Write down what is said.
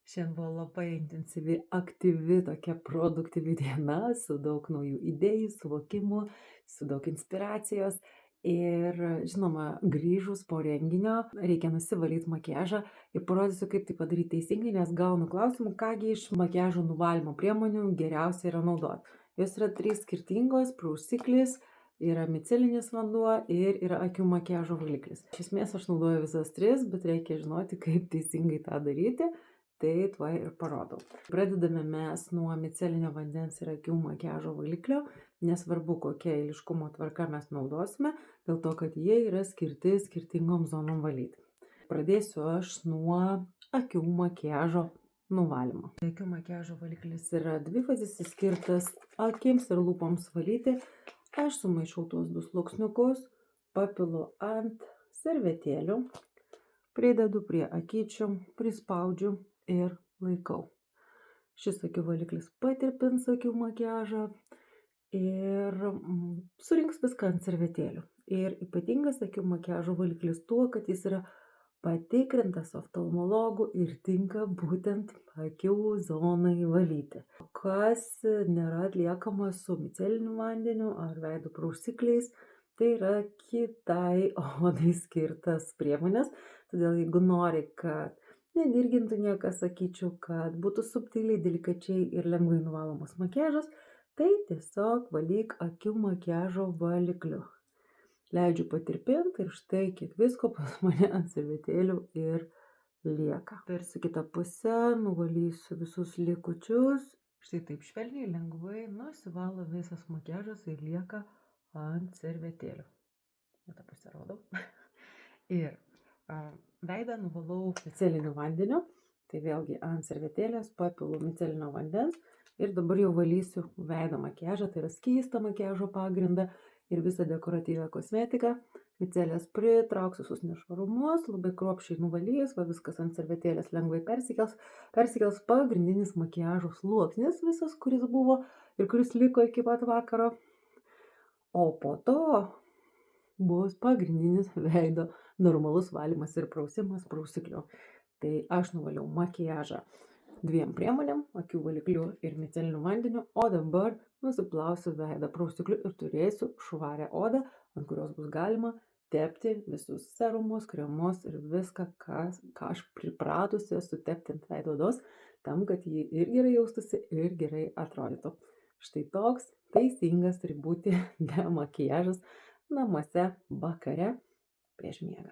Šiandien buvo labai intensyvi, aktyvi, tokia produktyvi diena su daug naujų idėjų, suvokimų, su daug inspiracijos. Ir žinoma, grįžus po renginio reikia nusivalyti makiažą ir parodysiu, kaip tai padaryti teisingai, nes gaunu klausimų, kągi iš makiažo nuvalymo priemonių geriausia yra naudoti. Jos yra 3 skirtingos: prausiklis, yra micelinis vanduo ir yra akių makiažo valiklis. Iš esmės aš naudoju visas 3, bet reikia žinoti, kaip teisingai tą daryti. Tai tuoj ir parodau. Pradedame mes nuo micelinio vandens ir akių makiažo valiklio, nesvarbu kokia eiliškumo tvarka mes naudosime, dėl to, kad jie yra skirti skirtingom zonom valyti. Pradėsiu aš nuo akių makiažo nuvalymo. Akių makiažo valiklis yra dvifazis, skirtas akims ir lūpoms valyti. Aš sumaišau tuos 2 sluoksniukus, papilu ant servetėlių, pridedu prie akyčių, prispaudžiu ir laikau. Šis akių valiklis patirpins akių makiažą ir surinks viską ant servetėlių. Ir ypatingas akių makiažo valiklis tuo, kad jis yra patikrintas oftalmologų ir tinka būtent akių zonai valyti. Kas nėra atliekama su miceliniu vandeniu ar veido prausikliais, tai yra kitai odai skirtas priemonės. Todėl jeigu nori, kad nedirgintų niekas akyčių, kad būtų subtiliai, delikačiai ir lengvai nuvalomas makiažas, tai tiesiog valyk akių makiažo valikliu. Leidžiu patirpinti ir štai kiek visko pas mane ant servetėlių ir lieka. Persiu kitą pusę, nuvalysiu visus likučius. Štai taip švelniai, lengvai nusivalo visas makiažas ir lieka ant servetėlių. Tą pusę rodau. Ir veidą nuvalau miceliniu vandeniu, tai vėlgi ant servetėlės papilu micelinio vandens ir dabar jau valysiu veido makiažą, tai yra skystą makiažo pagrindą ir visą dekoratyvią kosmetiką. Micelės pritrauks visus nešvarumus, labai kruopščiai nuvalys, va viskas ant servetėlės lengvai persikels pagrindinis makiažo sluoksnis visas, kuris buvo ir kuris liko iki pat vakaro. O po to bus pagrindinis veido normalus valymas ir prausimas prausikliu. Tai aš nuvaliau makiažą 2 priemonėm, akių valikliu ir miceliniu vandeniu, o dabar nusiplausiu veidą prausikliu ir turėsiu švarią odą, ant kurios bus galima tepti visus serumus, kremus ir viską, ką aš pripratusi esu tepti ant veido odos, tam, kad ji ir gerai jaustųsi, ir gerai atrodytų. Štai toks teisingas turi būti demakiažas namuose vakare prieš miegą.